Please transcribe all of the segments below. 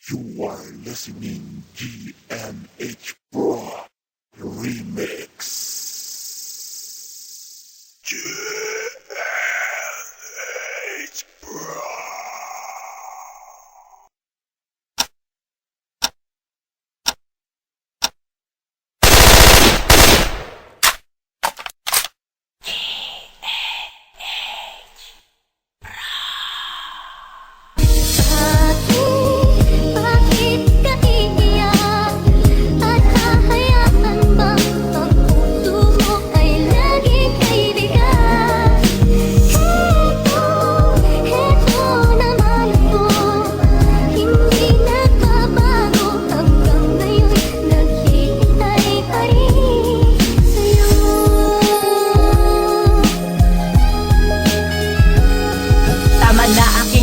You are listening GMH Pro Remix. GMH Pro.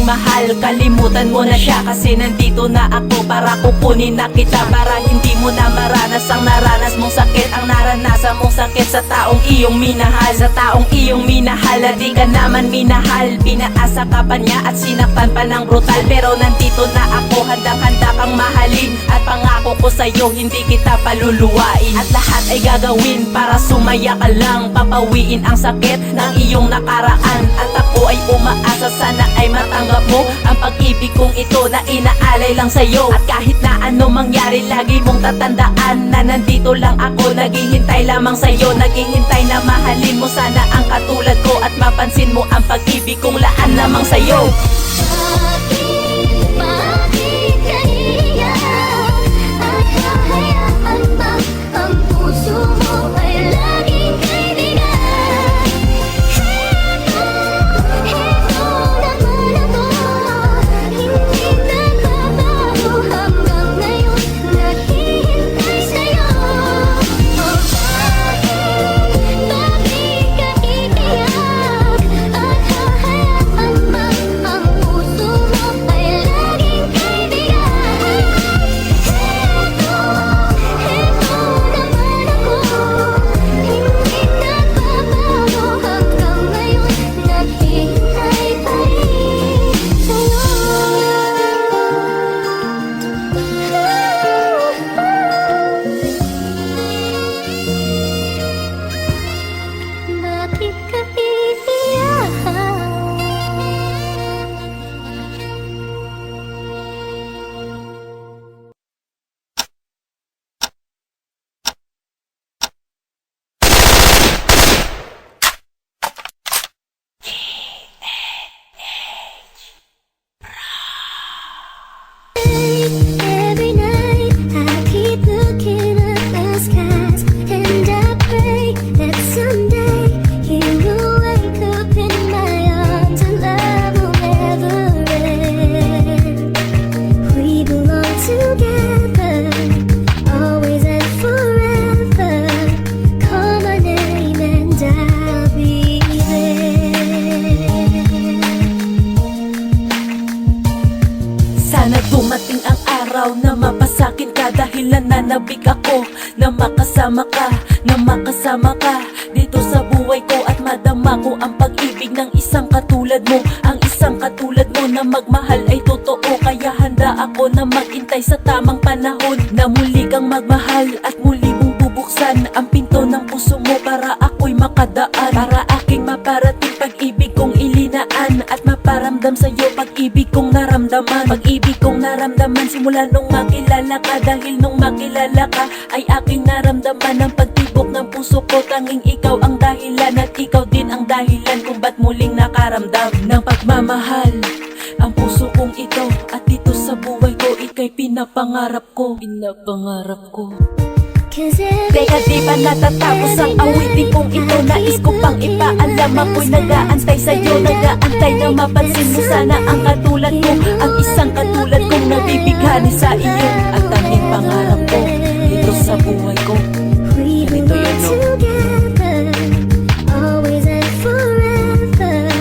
Mahal, kalimutan mo na siya kasi nandito na ako para kukunin na kita. Para hindi mo na maranas ang naranas mong sakit, ang naranasan mong sakit sa taong iyong minahal. Sa taong iyong minahal, di ka naman minahal. Pinaasa ka pa niya at sinaktan pa ng brutal. Pero nandito na ako, handang-handa kang mahalin. At pangako ko sa'yo, hindi kita paluluwain. At lahat ay gagawin para sumaya ka lang. Papawiin ang sakit ng iyong nakaraan. At ako ay umaasa, sana ay matanggap mo ang pag-ibig kong ito na inaalay lang sa'yo. At kahit na ano mangyari, lagi mong tatandaan na nandito lang ako, naghihintay lamang sa'yo. Naghihintay na mahalin mo sana ang katulad ko at mapansin mo ang pag-ibig kong laan lamang sa'yo. Bakit kaya at hahayaan ba ang puso mo ay laging kaibigan? Heto naman ako, hindi nagbabago hanggang ngayon, naghihintay sa'yo. Bakit kaibigan at hahayaan ba ang puso mo ay laging kaibigan? Heto naman ako, hindi nagbabago hanggang ngayon, naghihintay pa rin sa'yo. Bakit ka iiyak? Every night I keep looking at the skies, and I pray that someday you will wake up in my arms and love will never end. We belong together, always and forever. Call my name and I'll be there. Sana dumating ang araw na mapasakin ka, dahil nananabik ako na makasama ka dito sa buhay ko, at madama ko ang pag-ibig ng isang katulad mo. Ang isang katulad mo na magmahal ay totoo, kaya handa ako na maghintay sa tamang panahon na muli kang magmahal at muli mong bubuksan ang pinto ng puso mo para ako'y makadaan, para aking maparating pag-ibig kong ilinaan at maparamdam sa'yo pag-ibig kong naramdaman. Pag-ibig kong naramdaman simula nung makilala ka, dahil nung makilala ka ay aking naramdaman ang pagtibok ng puso ko. Tanging ikaw ang dahilan at ikaw din ang dahilan kung ba't muling nakaramdam ng pagmamahal ang puso kong ito. At dito sa buhay ko, ika'y pinapangarap ko. Teka, di ba natatapos ang awitin kong ito? Nais ko pang ipaalam, ako'y nag-aantay sa'yo, nag-aantay na mapansin mo sana ang katulad ko, ang isang katulad kong nabibighani sa iyo. At tanging pangarap ko dito sa buhay ko, We ganito yun, belong no? together, always and forever.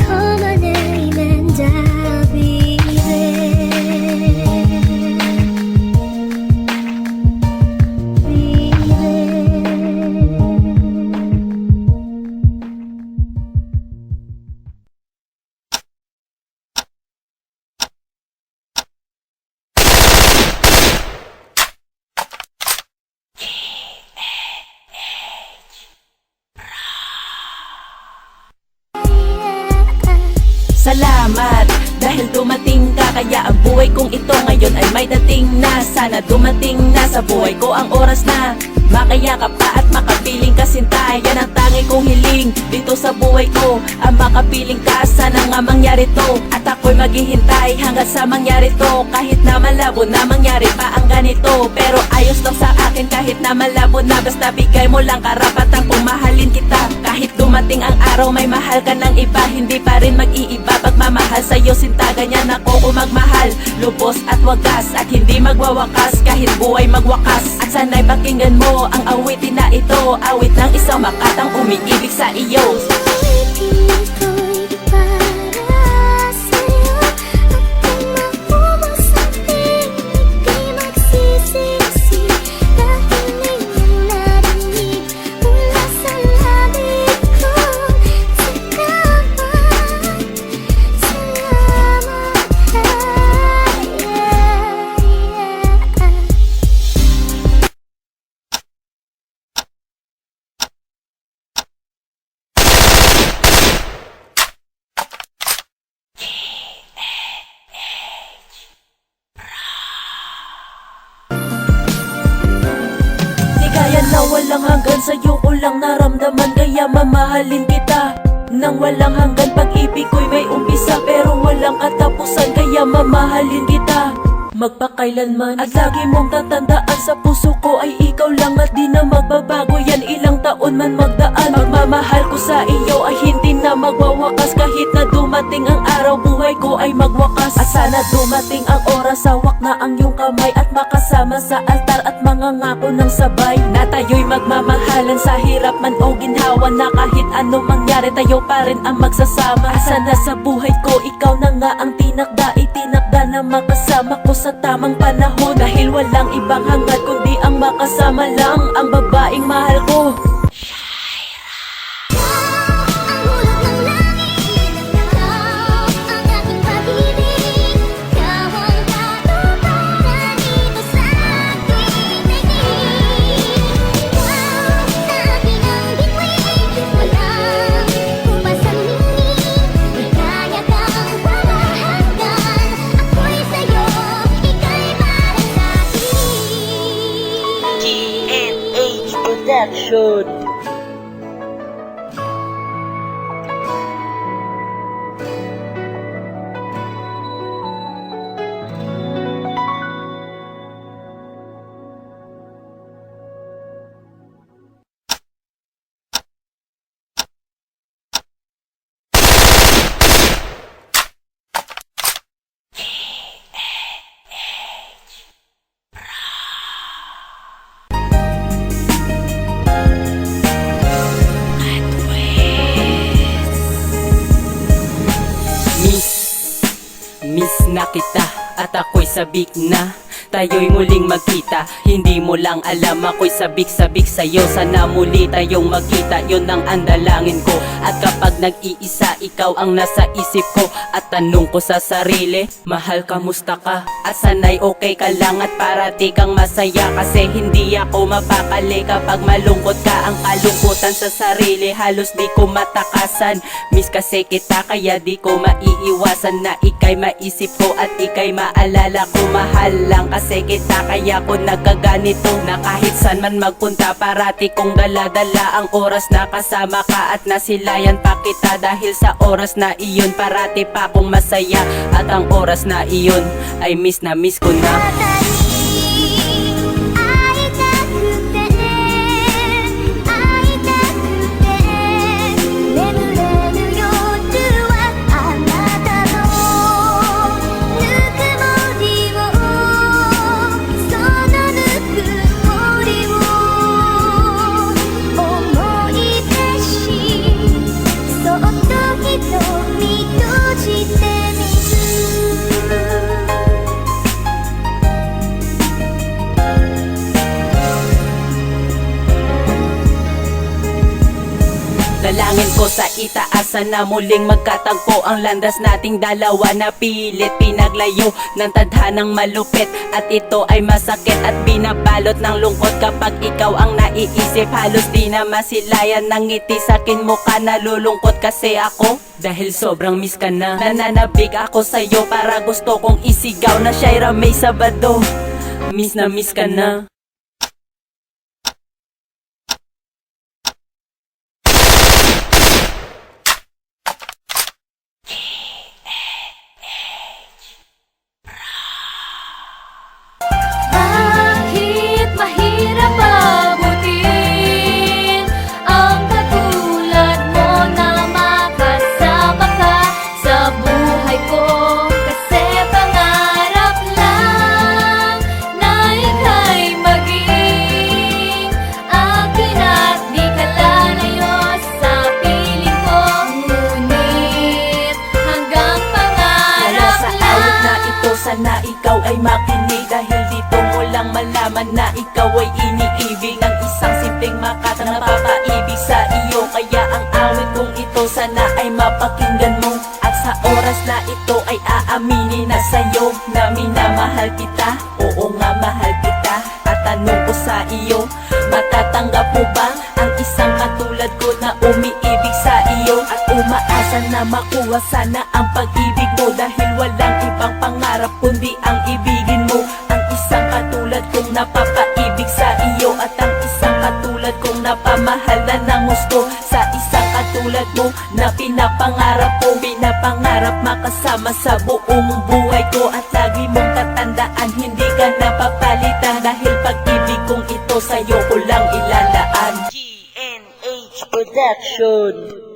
Call my name and I'll be there. Be there. dahil dumating ka. Kaya ang buhay kong ito ngayon ay may dating na. Sana dumating na sa buhay ko ang oras na makayakap ka at makapiling ka sinta. Yan ang tangi kong hiling dito sa buhay ko, ang makapiling ka. Sana nga mangyari to at ako'y maghihintay hanggang sa mangyari to. Kahit na malabo na mangyari pa ang ganito, pero ayos lang sa akin kahit na malabo na. Basta bigay mo lang karapatan kung mahalin kita. Kahit dumating ang araw may mahal ka ng iba, hindi pa rin mag-iiba pagmamahal sa'yo sinta. Ganyan ako kung magmahal, lubos at wagas, at hindi magwawakas kahit buhay magwakas. At sana'y pakinggan mo ang awitin na ito, awit ng isang makatang umiibig sa iyo. Awitin ko'y para sa'yo, at kung mapumasating di magsisisi. Dahil ngayong narinig mula sa labi ko, Na walang hanggan sa'yo ko lang naramdaman, kaya mamahalin kita nang walang hanggan. Pag-ibig ko'y may umpisa pero walang katapusan, kaya mamahalin kita magpakailanman. At lagi mong tatandaan sa puso ko ay ikaw lang at di na magbabago yan ilang taon man magdaan. Magmamahal ko sa iyo ay hindi na magwawakas, kahit na dumating ang araw buhay ko ay magwakas. At sana dumating ang oras, hawak na ang iyong kamay at makasama sa altar at mga ngako ng sabay na tayo'y magmamahalan sa hirap man o ginhawa, na kahit ano mangyari tayo pa rin ang magsasama. At sana sa buhay ko ikaw na nga ang tinakda, itinakda na makasama ko sa tamang panahon. Dahil walang ibang hangad kundi ang makasama lang ang babaeng mahal ko. Production. Miss na kita at ako'y sabik na tayo'y muling magkita. Hindi mo lang alam ako'y sabik-sabik sa'yo. Sana muli tayong magkita, yun ang andalangin ko. At kapag nag-iisa, ikaw ang nasa isip ko. At tanong ko sa sarili, mahal, kamusta ka? At sana'y okay ka lang at parati kang masaya. Kasi hindi ako mapakali kapag malungkot ka. Ang kalungkutan sa sarili halos di ko matakasan. Miss kasi kita kaya di ko maiiwasan na ika'y maisip ko at ika'y maalala ko. Mahal lang kasi kita kaya ko nagkaganito, na kahit saan man magpunta parati kong dala-dala ang oras na kasama ka at nasilayan pa kita. Dahil sa oras na iyon parati pa akong masaya, at ang oras na iyon ay miss na miss ko na. Dalangin ko sa itaasan na muling magkatagpo ang landas nating dalawa na pilit pinaglayo ng tadhanang malupit. At ito ay masakit at binabalot ng lungkot kapag ikaw ang naiisip. Halos di na masilayan ng ngiti sa'kin mukha, nalulungkot kasi ako dahil sobrang miss ka na. Nananabik ako sa'yo para gusto kong isigaw na Shaira May Sabado. Miss na miss ka na. Bakit mahirap abutin ang katulad mo na makasama ka sa buhay ko? Kasi pangarap lang na ika'y maging akin at di ka lalayo sa piling ko. Ngunit hanggang Kaya pangarap sa awit na lang. ito sana ikaw ay makinig, dahil dito mo lang malaman na ikaw ay iniibig ng isang simpleng makatang napapaibig sa iyo. Kaya ang awit kong ito sana ay mapakinggan mo, at sa oras na ito ay aaminin na sa'yo na minamahal kita. Oo nga, mahal kita. At tanong ko sa iyo, matatanggap mo ba ang isang katulad ko na umiibig sa iyo at umaasa na makuha sana ang pag-ibig mo, dahil walang ibang pangarap kundi ang ibigin mo ang isang katulad kong napapaibig sa iyo, at ang isang katulad kong napamahal na ng gusto sa isang katulad mo na pinapangarap ko. Pinapangarap makasama sa buong buhay ko, at lagi mong tatandaan hindi ka napapalitan, dahil pag-ibig kong ito sa'yo ko lang ilalaan. GNH Production.